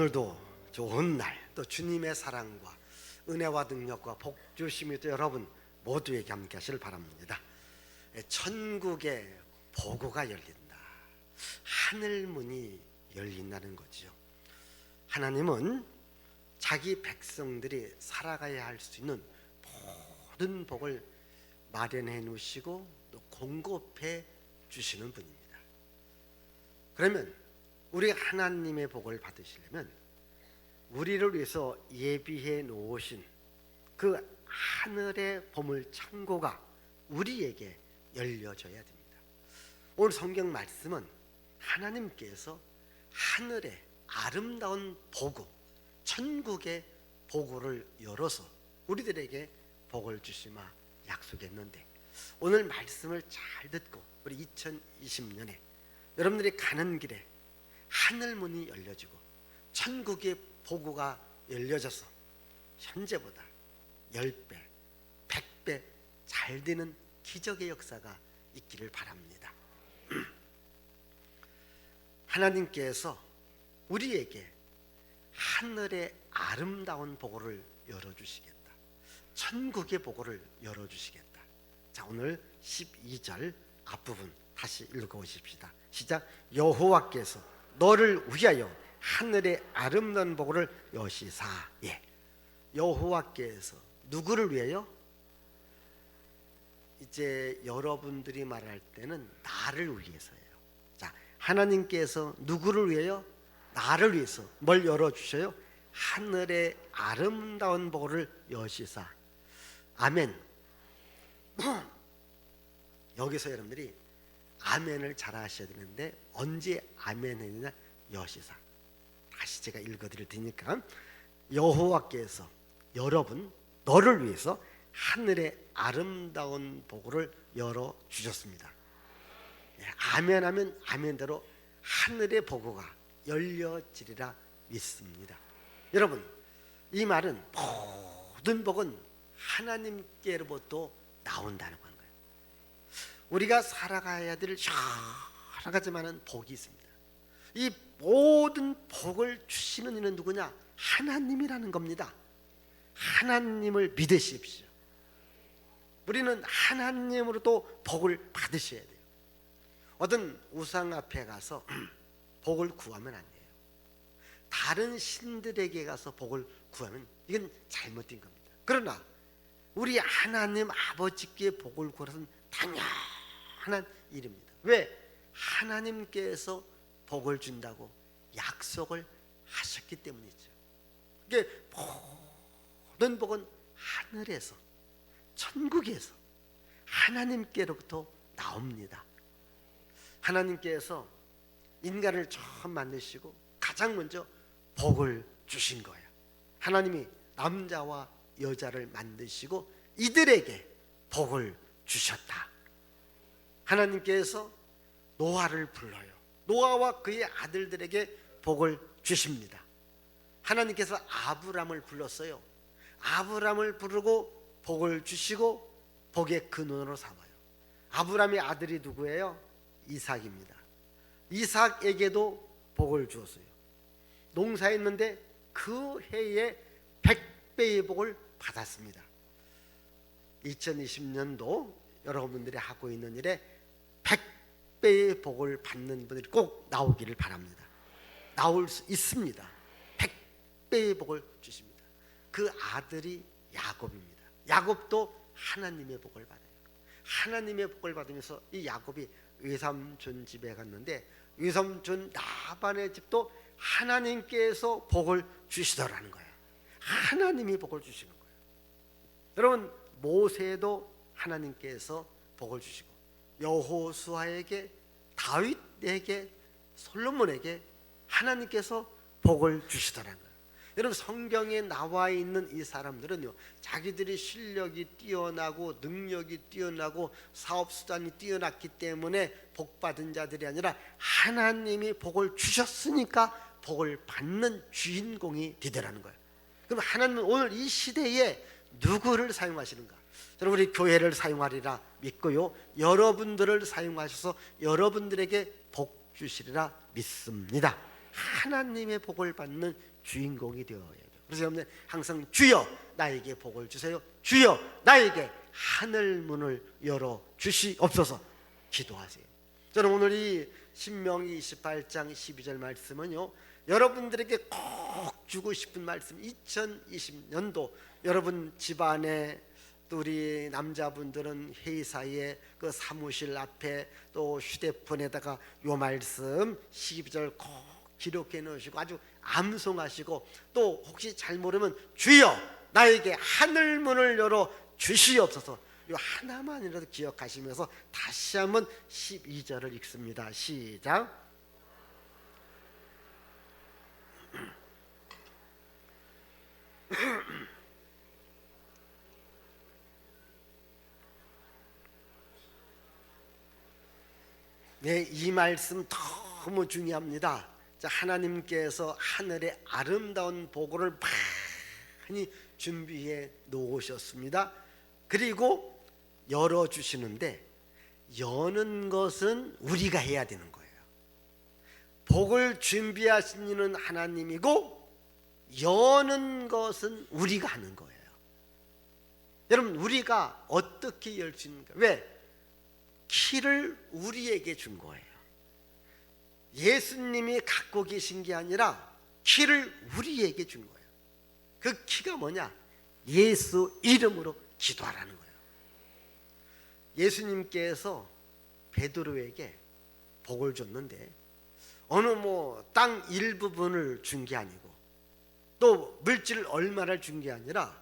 오늘도 좋은 날, 또 주님의 사랑과 은혜와 능력과 복 주심이 또 여러분 모두에게 함께 하시길 바랍니다. 천국의 보고가 열린다. 하늘 문이 열린다는 거지요. 하나님은 자기 백성들이 살아가야 할 수 있는 모든 복을 마련해 놓으시고 또 공급해 주시는 분입니다. 그러면 우리 하나님의 복을 받으시려면 우리를 위해서 예비해 놓으신 그 하늘의 보물 창고가 우리에게 열려져야 됩니다. 오늘 성경 말씀은 하나님께서 하늘의 아름다운 보고, 천국의 보고를 열어서 우리들에게 복을 주시마 약속했는데, 오늘 말씀을 잘 듣고 우리 2020년에 여러분들이 가는 길에 하늘 문이 열려지고 천국의 보고가 열려져서 현재보다 10배, 100배 잘 되는 기적의 역사가 있기를 바랍니다. 하나님께서 우리에게 하늘의 아름다운 보고를 열어주시겠다. 천국의 보고를 열어주시겠다. 자, 오늘 12절 앞부분 다시 읽어보십시다. 시작. 여호와께서 너를 위하여 하늘의 아름다운 보고를 여시사. 예. 여호와께서 누구를 위하여? 이제 여러분들이 말할 때는 나를 위해서예요. 자, 하나님께서 누구를 위하여? 나를 위해서 뭘 열어주셔요? 하늘의 아름다운 보고를 여시사. 아멘. 여기서 여러분들이 아멘을 잘 하셔야 되는데 언제 아멘 했느냐? 여시사. 다시 제가 읽어드릴 테니까, 여호와께서 여러분 너를 위해서 하늘의 아름다운 보고를 열어주셨습니다. 아멘하면 아멘대로 하늘의 보고가 열려지리라 믿습니다. 여러분, 이 말은 모든 복은 하나님께로부터 나온다는 거예요. 우리가 살아가야 될 여러 가지 많은 복이 있습니다. 이 모든 복을 주시는 이는 누구냐? 하나님이라는 겁니다. 하나님을 믿으십시오. 우리는 하나님으로도 복을 받으셔야 돼요. 어떤 우상 앞에 가서 복을 구하면 안 돼요. 다른 신들에게 가서 복을 구하면 이건 잘못된 겁니다. 그러나 우리 하나님 아버지께 복을 구하는 당연한 일입니다. 왜? 하나님께서 복을 준다고 약속을 하셨기 때문이죠. 이게 모든 복은 하늘에서, 천국에서 하나님께로부터 나옵니다. 하나님께서 인간을 처음 만드시고 가장 먼저 복을 주신 거예요. 하나님이 남자와 여자를 만드시고 이들에게 복을 주셨다. 하나님께서 노아를 불러요. 노아와 그의 아들들에게 복을 주십니다. 하나님께서 아브람을 불렀어요. 아브람을 부르고 복을 주시고 복의 근원으로 삼아요. 아브람의 아들이 누구예요? 이삭입니다. 이삭에게도 복을 주었어요. 농사했는데 그 해에 100배의 복을 받았습니다. 2020년도 여러분들이 하고 있는 일에 100배의 복을 받는 분들이 꼭 나오기를 바랍니다. 나올 수 있습니다. 100배의 복을 주십니다. 그 아들이 야곱입니다. 야곱도 하나님의 복을 받아요. 하나님의 복을 받으면서 이 야곱이 외삼촌 집에 갔는데 외삼촌 라반의 집도 하나님께서 복을 주시더라는 거예요. 하나님이 복을 주시는 거예요. 여러분, 모세도 하나님께서 복을 주시고 여호수아에게, 다윗에게, 솔로몬에게 하나님께서 복을 주시더라는 거예요. 여러분, 성경에 나와 있는 이 사람들은요, 자기들이 실력이 뛰어나고 능력이 뛰어나고 사업수단이 뛰어났기 때문에 복받은 자들이 아니라 하나님이 복을 주셨으니까 복을 받는 주인공이 되더라는 거예요. 그럼 하나님은 오늘 이 시대에 누구를 사용하시는가? 저는 우리 교회를 사용하리라 믿고요, 여러분들을 사용하셔서 여러분들에게 복 주시리라 믿습니다. 하나님의 복을 받는 주인공이 되어야 돼요. 그래서 여러분 항상 주여 나에게 복을 주세요, 주여 나에게 하늘 문을 열어 주시옵소서 기도하세요. 저는 오늘 이 신명기 28장 12절 말씀은요, 여러분들에게 꼭 주고 싶은 말씀. 2020년도 여러분 집안에, 또 우리 남자분들은 회사에 그 사무실 앞에 또 휴대폰에다가 요 말씀 12절 꼭 기록해 놓으시고 아주 암송하시고, 또 혹시 잘 모르면 주여 나에게 하늘 문을 열어 주시옵소서, 요 하나만이라도 기억하시면서 다시 한번 12절을 읽습니다. 시작. 네, 이 말씀 너무 중요합니다. 자, 하나님께서 하늘의 아름다운 보고를 많이 준비해 놓으셨습니다. 그리고 열어주시는데, 여는 것은 우리가 해야 되는 거예요. 복을 준비하신 이는 하나님이고 여는 것은 우리가 하는 거예요. 여러분, 우리가 어떻게 열 수 있는가? 왜? 키를 우리에게 준 거예요. 예수님이 갖고 계신 게 아니라 키를 우리에게 준 거예요. 그 키가 뭐냐? 예수 이름으로 기도하라는 거예요. 예수님께서 베드로에게 복을 줬는데 어느 땅 일부분을 준 게 아니고 또 물질 얼마를 준 게 아니라,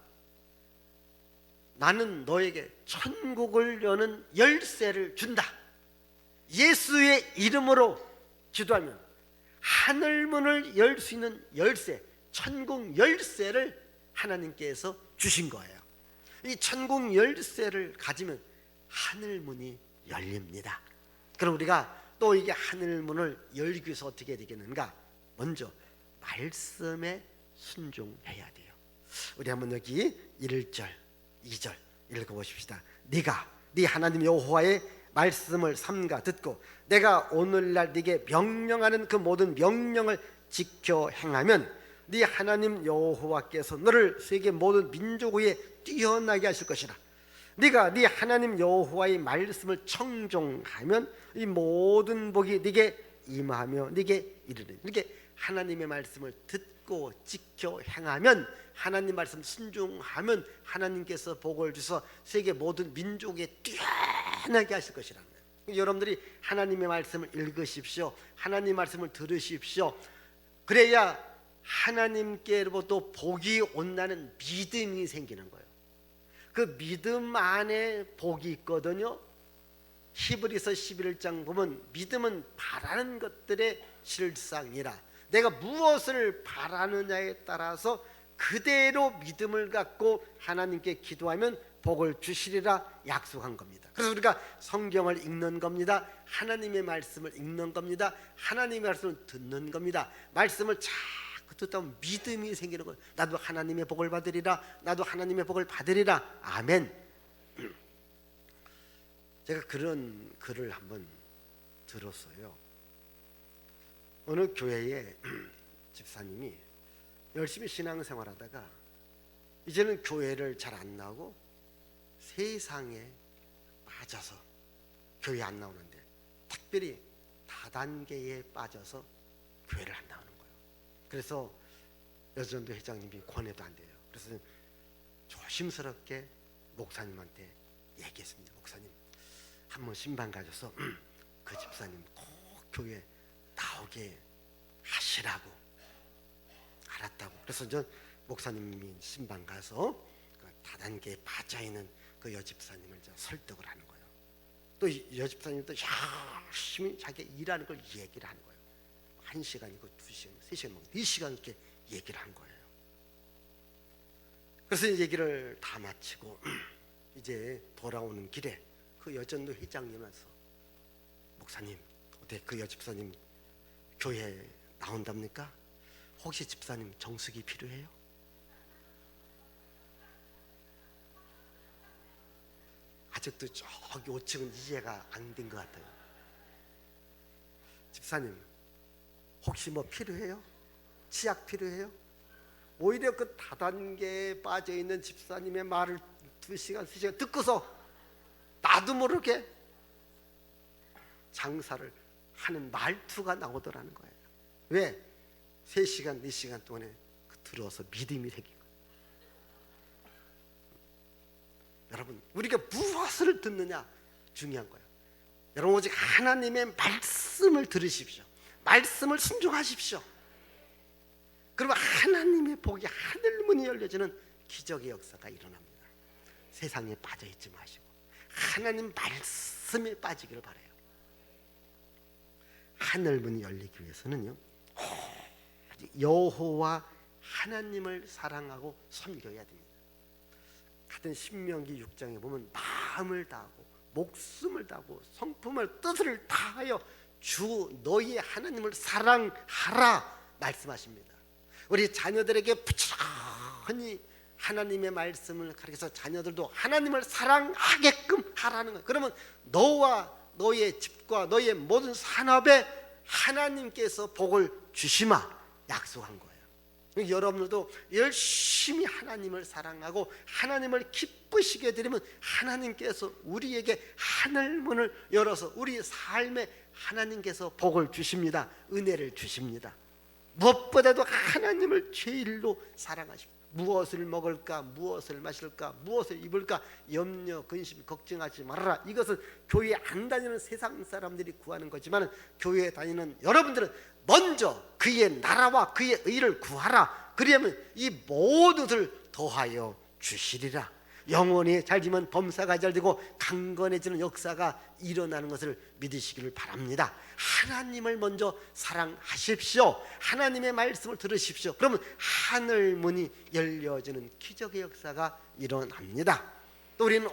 나는 너에게 천국을 여는 열쇠를 준다. 예수의 이름으로 기도하면 하늘문을 열 수 있는 열쇠, 천국 열쇠를 하나님께서 주신 거예요. 이 천국 열쇠를 가지면 하늘문이 열립니다. 그럼 우리가 또 이게 하늘문을 열기 위해서 어떻게 해야 되겠는가? 먼저 말씀에 순종해야 돼요. 우리 한번 여기 1절 2절 읽어보십시다. 네가 네 하나님 여호와의 말씀을 삼가 듣고 내가 오늘날 네게 명령하는 그 모든 명령을 지켜 행하면 네 하나님 여호와께서 너를 세계 모든 민족 위에 뛰어나게 하실 것이라. 네가 네 하나님 여호와의 말씀을 청종하면 이 모든 복이 네게 임하며 네게 이르리니. 이렇게 하나님의 말씀을 듣고 지켜 행하면, 하나님 말씀 순종하면 하나님께서 복을 주셔서 세계 모든 민족에 뛰어나게 하실 것이라는 거예요. 여러분들이 하나님의 말씀을 읽으십시오. 하나님의 말씀을 들으십시오. 그래야 하나님께로부터 복이 온다는 믿음이 생기는 거예요. 그 믿음 안에 복이 있거든요. 히브리서 11장 보면 믿음은 바라는 것들의 실상이라. 내가 무엇을 바라느냐에 따라서 그대로 믿음을 갖고 하나님께 기도하면 복을 주시리라 약속한 겁니다. 그래서 우리가 성경을 읽는 겁니다. 하나님의 말씀을 읽는 겁니다. 하나님의 말씀을 듣는 겁니다. 말씀을 자꾸 듣다 보면 믿음이 생기는 거예요. 나도 하나님의 복을 받으리라. 나도 하나님의 복을 받으리라. 아멘. 제가 그런 글을 한번 들었어요. 어느 교회에 집사님이 열심히 신앙생활하다가 이제는 교회를 잘 안 나오고 세상에 빠져서 교회 안 나오는데, 특별히 다단계에 빠져서 교회를 안 나오는 거예요. 그래서 여전도 회장님이 권해도 안 돼요. 그래서 조심스럽게 목사님한테 얘기했습니다. 목사님, 한번 신방 가져서 그 집사님 꼭 교회 나오게 하시라고. 알았다고. 그래서 저 목사님이 신방 가서 그 다단계에 빠져있는 그 여집사님을 설득을 하는 거예요. 또 여집사님도 열심히 자기 일하는 걸 얘기를 하는 거예요. 1시간이고 2시간, 3시간, 4시간 이렇게 얘기를 한 거예요. 그래서 얘기를 다 마치고 이제 돌아오는 길에 그 여전도 회장님 와서, 목사님 어때 그 여집사님 교회 나온답니까? 혹시 집사님 정수기 필요해요? 아직도 저기 5층은 이해가 안 된 것 같아요. 집사님 혹시 뭐 필요해요? 치약 필요해요? 오히려 그 다단계에 빠져있는 집사님의 말을 2시간 3시간 듣고서 나도 모르게 장사를 하는 말투가 나오더라는 거예요. 왜? 3시간 4시간 동안에 들어서 믿음이 생기고. 여러분, 우리가 무엇을 듣느냐 중요한 거예요. 여러분, 오직 하나님의 말씀을 들으십시오. 말씀을 순종하십시오. 그러면 하나님의 복이 하늘문이 열려지는 기적의 역사가 일어납니다. 세상에 빠져있지 마시고 하나님 말씀에 빠지기를 바라요. 하늘문이 열리기 위해서는요, 여호와 하나님을 사랑하고 섬겨야 됩니다. 같은 신명기 6장에 보면 마음을 다하고 목숨을 다하고 성품을 뜻을 다하여 주 너희의 하나님을 사랑하라 말씀하십니다. 우리 자녀들에게 부지런히 하나님의 말씀을 가르쳐서 자녀들도 하나님을 사랑하게끔 하라는 거예요. 그러면 너와 너의 집과 너의 모든 산업에 하나님께서 복을 주시마 약속한 거예요. 여러분들도 열심히 하나님을 사랑하고 하나님을 기쁘시게 드리면 하나님께서 우리에게 하늘문을 열어서 우리 삶에 하나님께서 복을 주십니다. 은혜를 주십니다. 무엇보다도 하나님을 제일로 사랑하십니다. 무엇을 먹을까, 무엇을 마실까, 무엇을 입을까 염려, 근심, 걱정하지 말아라. 이것은 교회에 안 다니는 세상 사람들이 구하는 거지만 교회에 다니는 여러분들은 먼저 그의 나라와 그의 의를 구하라. 그러면 이 모든 것을 더하여 주시리라. 영혼이 잘 되면 범사가 잘 되고 강건해지는 역사가 일어나는 것을 믿으시기를 바랍니다. 하나님을 먼저 사랑하십시오. 하나님의 말씀을 들으십시오. 그러면 하늘문이 열려지는 기적의 역사가 일어납니다. 또 우리는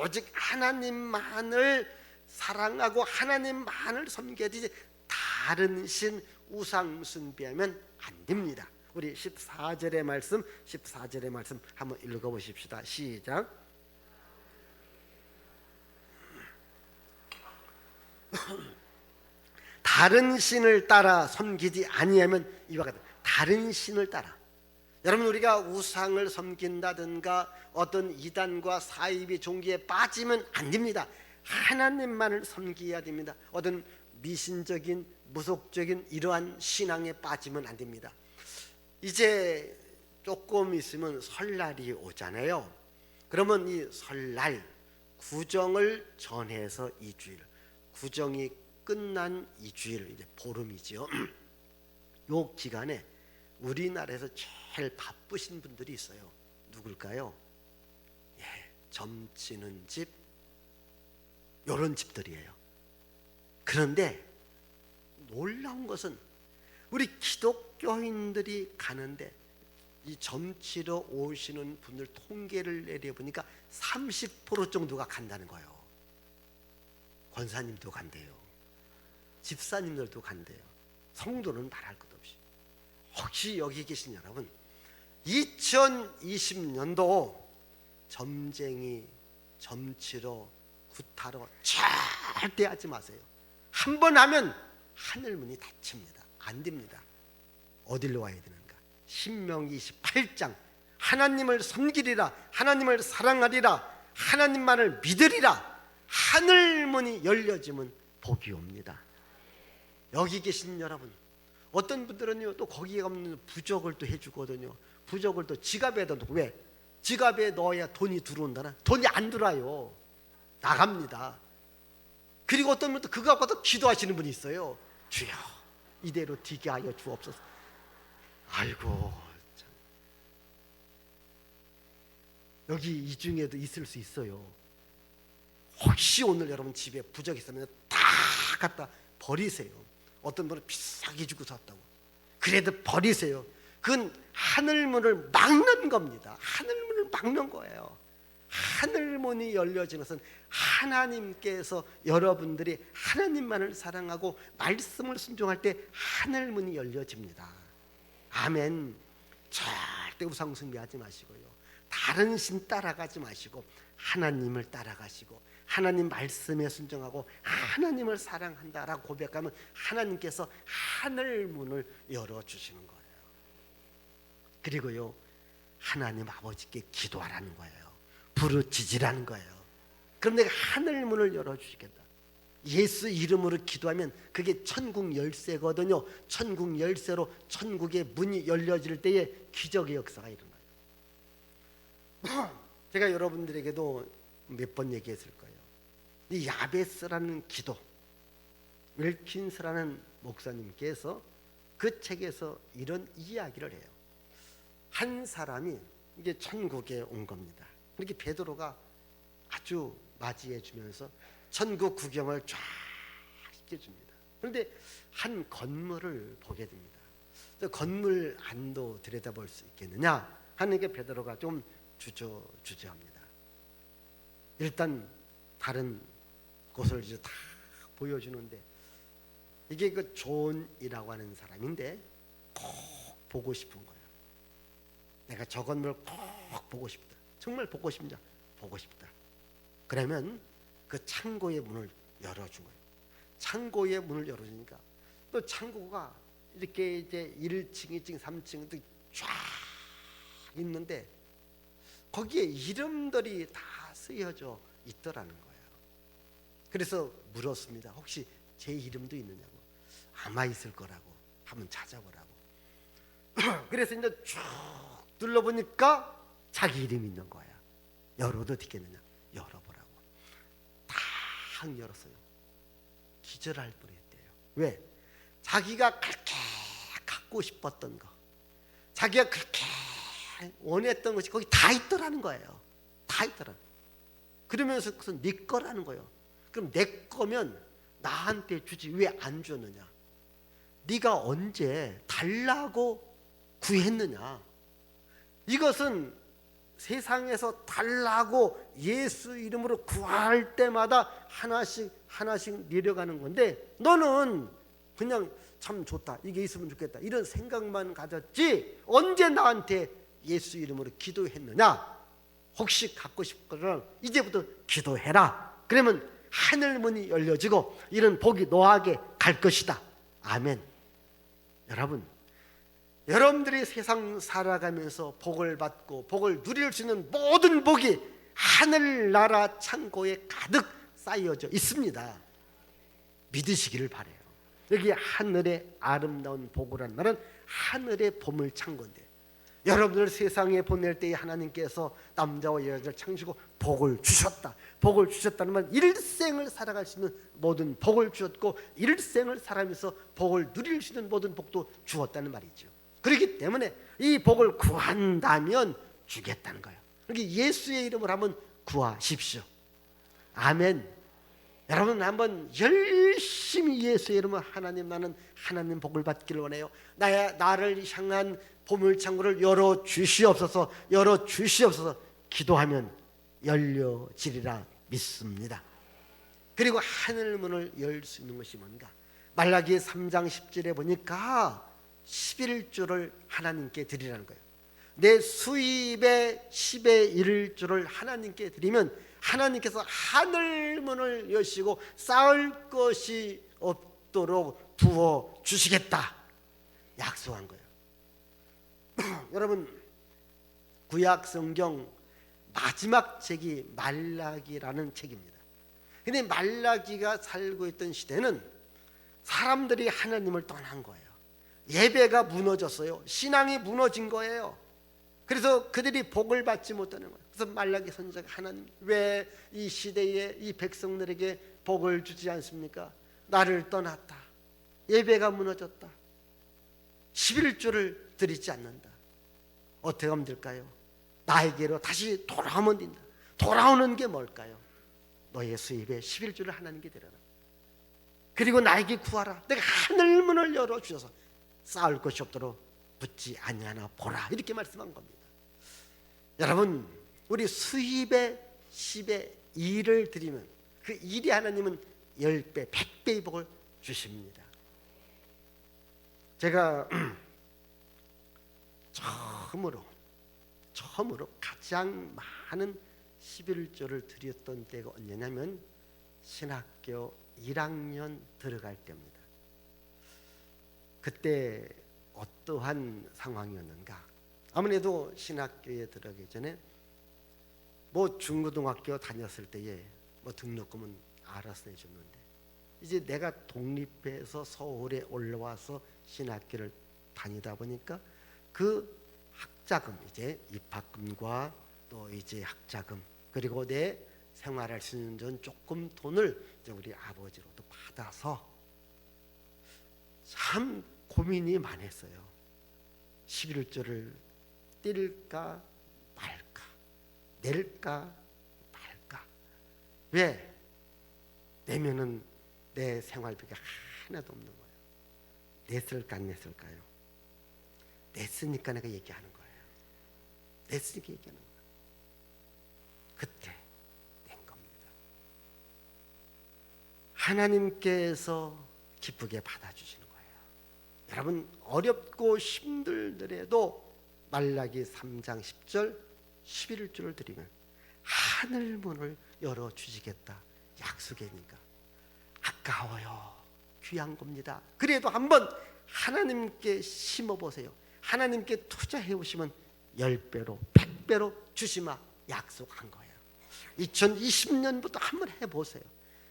오직 하나님만을 사랑하고 하나님만을 섬겨야 되지 다른 신 우상 숭배하면 안 됩니다. 우리 14절의 말씀 한번 읽어보십시다. 시작. 다른 신을 따라 섬기지 아니하면 이와 같다. 다른 신을 따라. 여러분, 우리가 우상을 섬긴다든가 어떤 이단과 사이비 종교에 빠지면 안 됩니다. 하나님만을 섬겨야 됩니다. 어떤 미신적인 무속적인 이러한 신앙에 빠지면 안 됩니다. 이제 조금 있으면 설날이 오잖아요. 그러면 이 설날 구정을 전해서 2주일, 구정이 끝난 2주일, 이제 보름이죠. 요 기간에 우리나라에서 제일 바쁘신 분들이 있어요. 누굴까요? 예, 점치는 집, 이런 집들이에요. 그런데 놀라운 것은 우리 기독교인들이 가는데 이 점치러 오시는 분들 통계를 내려보니까 30% 정도가 간다는 거예요. 권사님도 간대요. 집사님들도 간대요. 성도는 말할 것 없이. 혹시 여기 계신 여러분, 2020년도 점쟁이, 점치러, 구타러 절대 하지 마세요. 한 번 하면 하늘문이 닫힙니다. 안 됩니다. 어디로 와야 되는가? 신명기 28장 하나님을 섬기리라, 하나님을 사랑하리라, 하나님만을 믿으리라. 하늘문이 열려지면 복이 옵니다. 여기 계신 여러분, 어떤 분들은요 또 거기에 가면 부적을 또 해주거든요. 부적을 또 지갑에다 넣고. 왜? 지갑에 넣어야 돈이 들어온다나? 돈이 안 들어와요. 나갑니다. 그리고 어떤 분은 또 그거 갖고 또 기도하시는 분이 있어요. 주여 이대로 되게 하여 주옵소서. 아이고 참. 여기 이 중에도 있을 수 있어요. 혹시 오늘 여러분 집에 부적 있으면 다 갖다 버리세요. 어떤 분은 비싸게 주고 샀다고. 그래도 버리세요. 그건 하늘문을 막는 겁니다. 하늘문을 막는 거예요. 하늘문이 열려지는 것은 하나님께서 여러분들이 하나님만을 사랑하고 말씀을 순종할 때 하늘문이 열려집니다. 아멘. 절대 우상 숭배하지 마시고요. 다른 신 따라가지 마시고 하나님을 따라가시고 하나님 말씀에 순종하고 하나님을 사랑한다라고 고백하면 하나님께서 하늘문을 열어주시는 거예요. 그리고요, 하나님 아버지께 기도하라는 거예요. 부르짖으라는 거예요. 그럼 내가 하늘 문을 열어주시겠다. 예수 이름으로 기도하면 그게 천국 열쇠거든요. 천국 열쇠로 천국의 문이 열려질 때에 기적의 역사가 일어나요. 제가 여러분들에게도 몇 번 얘기했을 거예요. 이 야베스라는 기도, 윌킨스라는 목사님께서 그 책에서 이런 이야기를 해요. 한 사람이 이게 천국에 온 겁니다. 그렇게 베드로가 아주 맞이해 주면서 천국 구경을 쫙 시켜줍니다. 그런데 한 건물을 보게 됩니다. 저 건물 안도 들여다볼 수 있겠느냐 하는 게 베드로가 좀 주저합니다. 일단 다른 곳을 이제 다 보여주는데 이게 그 존이라고 하는 사람인데 꼭 보고 싶은 거예요. 내가 저 건물 꼭 보고 싶다. 정말 보고 싶냐? 보고 싶다. 그러면 그 창고의 문을 열어준 거예요. 창고의 문을 열어주니까 또 창고가 이렇게 이제 1층, 2층, 3층 쫙 있는데 거기에 이름들이 다 쓰여져 있더라는 거예요. 그래서 물었습니다. 혹시 제 이름도 있느냐고. 아마 있을 거라고. 한번 찾아보라고. 그래서 이제 쭉 둘러보니까 자기 이름이 있는 거야. 열어도 되겠느냐? 열어보라고. 딱 열었어요. 기절할 뻔했대요. 왜? 자기가 그렇게 갖고 싶었던 거, 자기가 그렇게 원했던 것이 거기 다 있더라는 거예요. 다 있더라. 그러면서 그것은 네 거라는 거예요. 그럼 내 거면 나한테 주지 왜 안 줬느냐? 네가 언제 달라고 구했느냐? 이것은 세상에서 달라고 예수 이름으로 구할 때마다 하나씩 내려가는 건데 너는 그냥 참 좋다, 이게 있으면 좋겠다 이런 생각만 가졌지 언제 나한테 예수 이름으로 기도했느냐? 혹시 갖고 싶거든 이제부터 기도해라. 그러면 하늘 문이 열려지고 이런 복이 너에게 갈 것이다. 아멘. 여러분, 여러분들이 세상 살아가면서 복을 받고 복을 누릴 수 있는 모든 복이 하늘나라 창고에 가득 쌓여져 있습니다. 믿으시기를 바라요. 여기 하늘의 아름다운 복이라는 말은 하늘의 보물 창고인데 여러분을 세상에 보낼 때에 하나님께서 남자와 여자를 창시고 복을 주셨다. 복을 주셨다는 말은 일생을 살아갈 수 있는 모든 복을 주셨고 일생을 살아가면서 복을 누릴 수 있는 모든 복도 주었다는 말이죠. 그렇기 때문에 이 복을 구한다면 주겠다는 거예요. 그러니까 예수의 이름을 한번 구하십시오. 아멘. 여러분 한번 열심히 예수의 이름으로 하나님 나는 하나님 복을 받기를 원해요. 나를 향한 보물창고를 열어주시옵소서 기도하면 열려지리라 믿습니다. 그리고 하늘문을 열 수 있는 것이 뭔가? 말라기 3장 10절에 보니까 11조를 하나님께 드리라는 거예요. 내 수입의 10의 1조를 하나님께 드리면 하나님께서 하늘문을 여시고 쌓을 것이 없도록 두어 주시겠다 약속한 거예요. 여러분, 구약 성경 마지막 책이 말라기라는 책입니다. 근데 말라기가 살고 있던 시대는 사람들이 하나님을 떠난 거예요. 예배가 무너졌어요. 신앙이 무너진 거예요. 그래서 그들이 복을 받지 못하는 거예요. 그래서 말라기 선지자가 하나님 왜 이 시대에 이 백성들에게 복을 주지 않습니까? 나를 떠났다. 예배가 무너졌다. 11조를 드리지 않는다. 어떻게 하면 될까요? 나에게로 다시 돌아오면 된다. 돌아오는 게 뭘까요? 너의 수입에 11조를 하나님께 드려라. 그리고 나에게 구하라. 내가 하늘문을 열어주셔서 쌓을 것이 없도록 붙지 아니하나 보라. 이렇게 말씀한 겁니다. 여러분, 우리 수입의 10의 2를 드리면 그 1이 하나님은 10배, 100배의 복을 주십니다. 제가 처음으로 가장 많은 11조를 드렸던 때가 언제냐면 신학교 1학년 들어갈 때입니다. 그때 어떠한 상황이었는가? 아무래도 신학교에 들어가기 전에 뭐 중고등학교 다녔을 때에 뭐 등록금은 알아서 내줬는데 이제 내가 독립해서 서울에 올라와서 신학교를 다니다 보니까 그 학자금, 이제 입학금과 또 이제 학자금, 그리고 내 생활할 수 있는 조금 돈을 이제 우리 아버지로부터 받아서 참 고민이 많았어요. 11조를 뗄까 말까, 낼까 말까. 왜? 내면은 내 생활비가 하나도 없는 거예요. 냈을까 안 냈을까요? 냈으니까 내가 얘기하는 거예요. 냈으니까 얘기하는 거예요. 그때 낸 겁니다. 하나님께서 기쁘게 받아주시는 거예요. 여러분 어렵고 힘들더라도 말라기 3장 10절 11조를 드리면 하늘 문을 열어주시겠다 약속이니까 아까워요. 귀한 겁니다. 그래도 한번 하나님께 심어보세요. 하나님께 투자해 보시면 10배로 100배로 주시마 약속한 거예요. 2020년부터 한번 해보세요.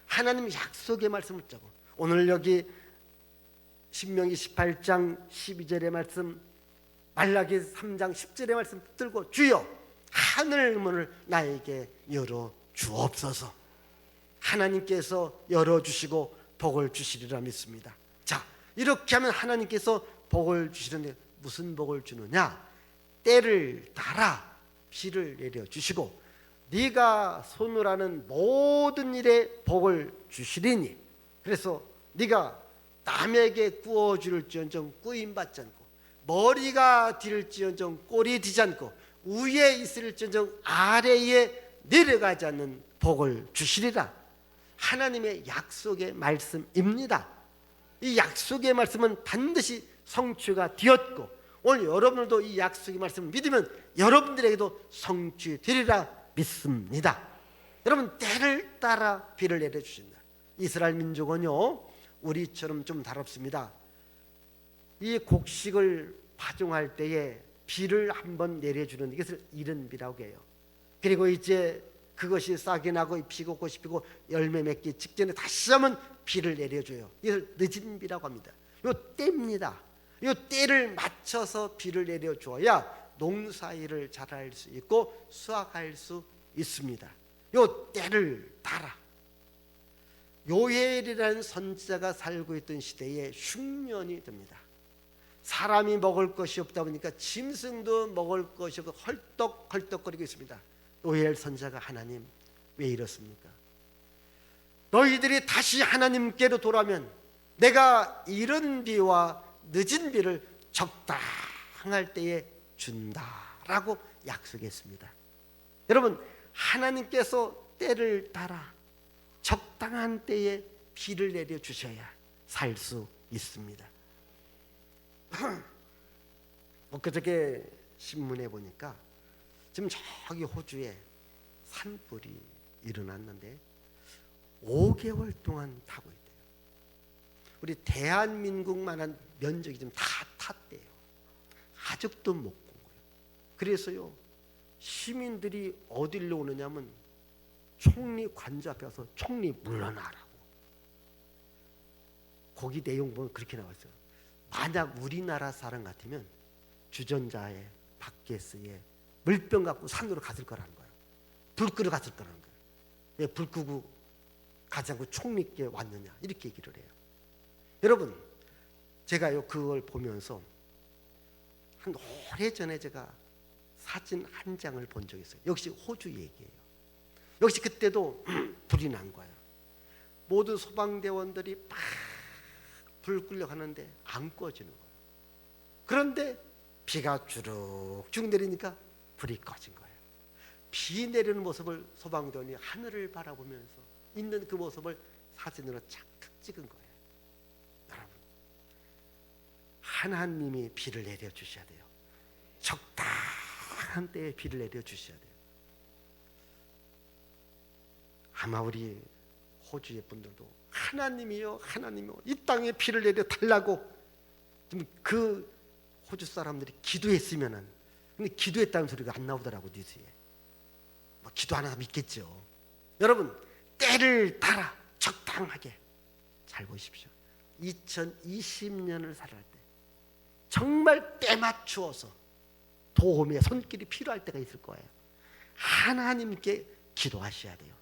하나님 약속의 말씀을 짜고 오늘 여기 신명기 18장 12절의 말씀, 말라기 3장 10절의 말씀 들고 주여 하늘 문을 나에게 열어 주옵소서. 하나님께서 열어주시고 복을 주시리라 믿습니다. 자, 이렇게 하면 하나님께서 복을 주시는데 무슨 복을 주느냐? 때를 따라 비를 내려주시고 네가 손으로 하는 모든 일에 복을 주시리니, 그래서 네가 남에게 구워줄지언정 꾸임받지 않고 머리가 뒤를지언정 꼴이 뒤지 않고 위에 있을지언정 아래에 내려가지 않는 복을 주시리라. 하나님의 약속의 말씀입니다. 이 약속의 말씀은 반드시 성취가 되었고 오늘 여러분들도 이 약속의 말씀을 믿으면 여러분들에게도 성취되리라 믿습니다. 여러분 때를 따라 비를 내려주신다. 이스라엘 민족은요 우리처럼 좀 다릅니다. 이 곡식을 파종할 때에 비를 한번 내려주는 이것을 이른 비라고 해요. 그리고 이제 그것이 싹이 나고 피고 꽃이 피고 열매 맺기 직전에 다시 한번 비를 내려줘요. 이것을 늦은 비라고 합니다. 요 때입니다. 요 때를 맞춰서 비를 내려줘야 농사일을 잘할 수 있고 수확할 수 있습니다. 요 때를 따라. 요엘이라는 선지자가 살고 있던 시대에 흉년이 듭니다. 사람이 먹을 것이 없다 보니까 짐승도 먹을 것이 없고 헐떡헐떡거리고 있습니다. 요엘 선지자가 하나님 왜 이렇습니까? 너희들이 다시 하나님께로 돌아오면 내가 이른 비와 늦은 비를 적당할 때에 준다라고 약속했습니다. 여러분 하나님께서 때를 따라 적당한 때에 비를 내려주셔야 살 수 있습니다. 엊그저께 신문에 보니까 지금 저기 호주에 산불이 일어났는데 5개월 동안 타고 있대요. 우리 대한민국만한 면적이 좀 다 탔대요. 아직도 못 본 거예요. 그래서요 시민들이 어디로 오느냐면 총리 관저 앞에 와서 총리 물러나라고. 거기 내용 보면 그렇게 나왔어요. 만약 우리나라 사람 같으면 주전자에 바켓스에 물병 갖고 산으로 갔을 거라는 거예요. 불 끄러 갔을 거라는 거예요. 왜 불 끄고 가지 않고 총리께 왔느냐 이렇게 얘기를 해요. 여러분 제가요 그걸 보면서 한 오래전에 제가 사진 한 장을 본 적이 있어요. 역시 호주 얘기예요. 역시 그때도 불이 난 거예요. 모든 소방대원들이 막 불 끌려 가는데 안 꺼지는 거예요. 그런데 비가 주룩주룩 내리니까 불이 꺼진 거예요. 비 내리는 모습을 소방대원이 하늘을 바라보면서 있는 그 모습을 사진으로 착각 찍은 거예요. 여러분 하나님이 비를 내려주셔야 돼요. 적당한 때에 비를 내려주셔야 돼요. 아마 우리 호주의 분들도 하나님이요 하나님이요 이 땅에 비를 내려 달라고 그 호주 사람들이 기도했으면은 근데 기도했다는 소리가 안 나오더라고 뉴스에. 뭐 기도 안 하면 있겠죠. 여러분, 때를 따라 적당하게 잘 보십시오. 2020년을 살아갈 때 정말 때 맞추어서 도움의 손길이 필요할 때가 있을 거예요. 하나님께 기도하셔야 돼요.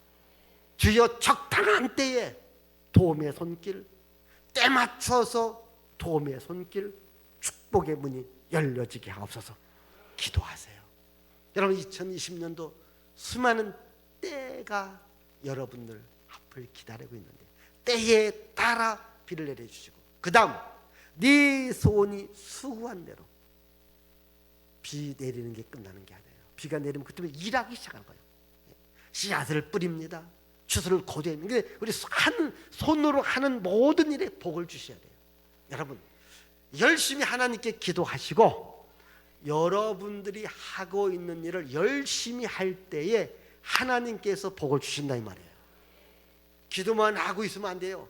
주여 적당한 때에 도움의 손길, 때 맞춰서 도움의 손길, 축복의 문이 열려지게 하옵소서. 기도하세요. 여러분, 2020년도 수많은 때가 여러분들 앞을 기다리고 있는데 때에 따라 비를 내려주시고, 그 다음 네 소원이 수고한 대로 비 내리는 게 끝나는 게 아니에요. 비가 내리면 그때부터 일하기 시작하는 거예요. 씨앗을 뿌립니다. 추수를 거두는 게 우리 손으로 하는 모든 일에 복을 주셔야 돼요. 여러분, 열심히 하나님께 기도하시고 여러분들이 하고 있는 일을 열심히 할 때에 하나님께서 복을 주신다 이 말이에요. 기도만 하고 있으면 안 돼요.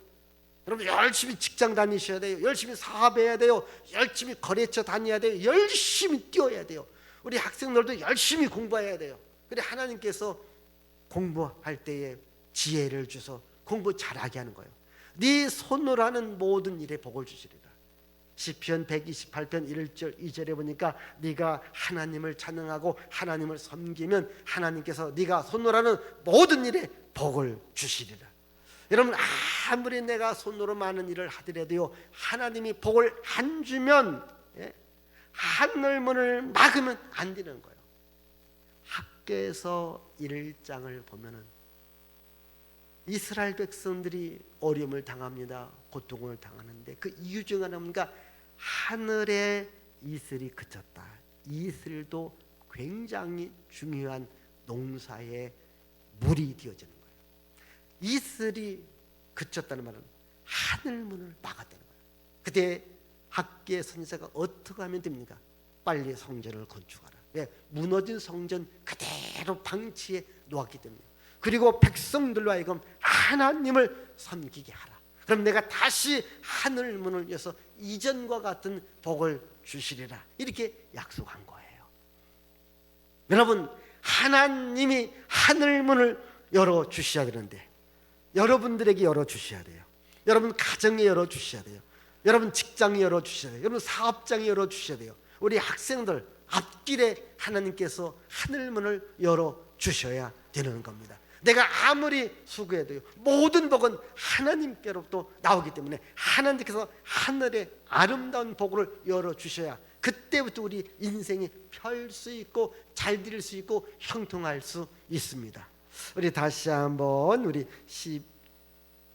여러분, 열심히 직장 다니셔야 돼요. 열심히 사업해야 돼요. 열심히 거래처 다녀야 돼요. 열심히 뛰어야 돼요. 우리 학생들도 열심히 공부해야 돼요. 그래 하나님께서 공부할 때에 지혜를 주셔서 공부 잘하게 하는 거예요. 네 손으로 하는 모든 일에 복을 주시리라. 시편 128편 1절 2절에 보니까 네가 하나님을 찬양하고 하나님을 섬기면 하나님께서 네가 손으로 하는 모든 일에 복을 주시리라. 여러분, 아무리 내가 손으로 많은 일을 하더라도요, 하나님이 복을 안 주면 하늘 문을 막으면 안 되는 거예요. 학교에서 1장을 보면은 이스라엘 백성들이 어려움을 당합니다. 고통을 당하는데 그 이유 중 하나가 하늘의 이슬이 그쳤다. 이슬도 굉장히 중요한 농사의 물이 되어지는 거예요. 이슬이 그쳤다는 말은 하늘문을 막았다는 거예요. 그때 학교의 선지자가 어떻게 하면 됩니까? 빨리 성전을 건축하라. 왜? 무너진 성전 그대로 방치해 놓았기 때문에. 그리고 백성들로 하여금 하나님을 섬기게 하라. 그럼 내가 다시 하늘문을 여서 이전과 같은 복을 주시리라. 이렇게 약속한 거예요. 여러분, 하나님이 하늘문을 열어주셔야 되는데 여러분들에게 열어주셔야 돼요. 여러분 가정에 열어주셔야 돼요. 여러분 직장에 열어주셔야 돼요. 여러분 사업장에 열어주셔야 돼요. 우리 학생들 앞길에 하나님께서 하늘문을 열어주셔야 되는 겁니다. 내가 아무리 수고해도요, 모든 복은 하나님께로부터 나오기 때문에 하나님께서 하늘의 아름다운 복을 열어주셔야 그때부터 우리 인생이 펼 수 있고 잘 될 수 있고 형통할 수 있습니다. 우리 다시 한번 우리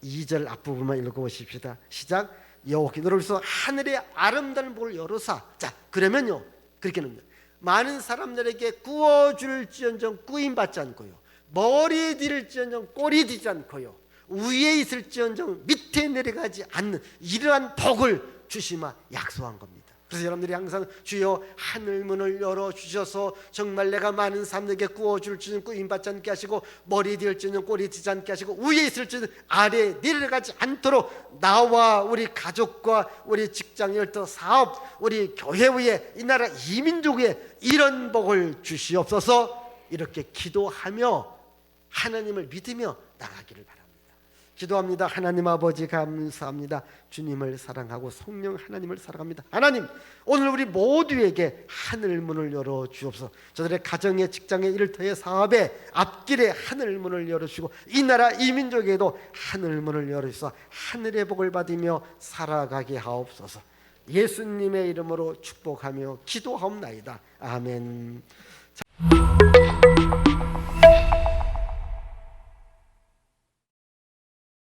12절 앞부분만 읽어보십시다. 시작. 여호와께 너로서 하늘의 아름다운 복을 열어사. 자, 그러면요, 그렇게는 많은 사람들에게 구워줄지언정 구임받지 않고요, 머리에 들을지언정 꼬리에 들지 않고요, 위에 있을지언정 밑에 내려가지 않는 이러한 복을 주시마 약속한 겁니다. 그래서 여러분들이 항상 주여 하늘문을 열어주셔서 정말 내가 많은 사람들에게 구워줄지는 구임받지 않게 하시고 머리에 들을지는 꼬리에 들지 않게 하시고 위에 있을지는 아래에 내려가지 않도록 나와 우리 가족과 우리 직장인 또 사업 우리 교회 위에 이 나라 이민족 위에 이런 복을 주시옵소서. 이렇게 기도하며 하나님을 믿으며 나가기를 바랍니다. 기도합니다. 하나님 아버지 감사합니다. 주님을 사랑하고 성령 하나님을 사랑합니다. 하나님, 오늘 우리 모두에게 하늘문을 열어주옵소서. 저들의 가정에 직장에 일터에 사업에 앞길에 하늘문을 열어주시고 이 나라 이 민족에도 하늘문을 열어주셔서 하늘의 복을 받으며 살아가게 하옵소서. 예수님의 이름으로 축복하며 기도하옵나이다. 아멘.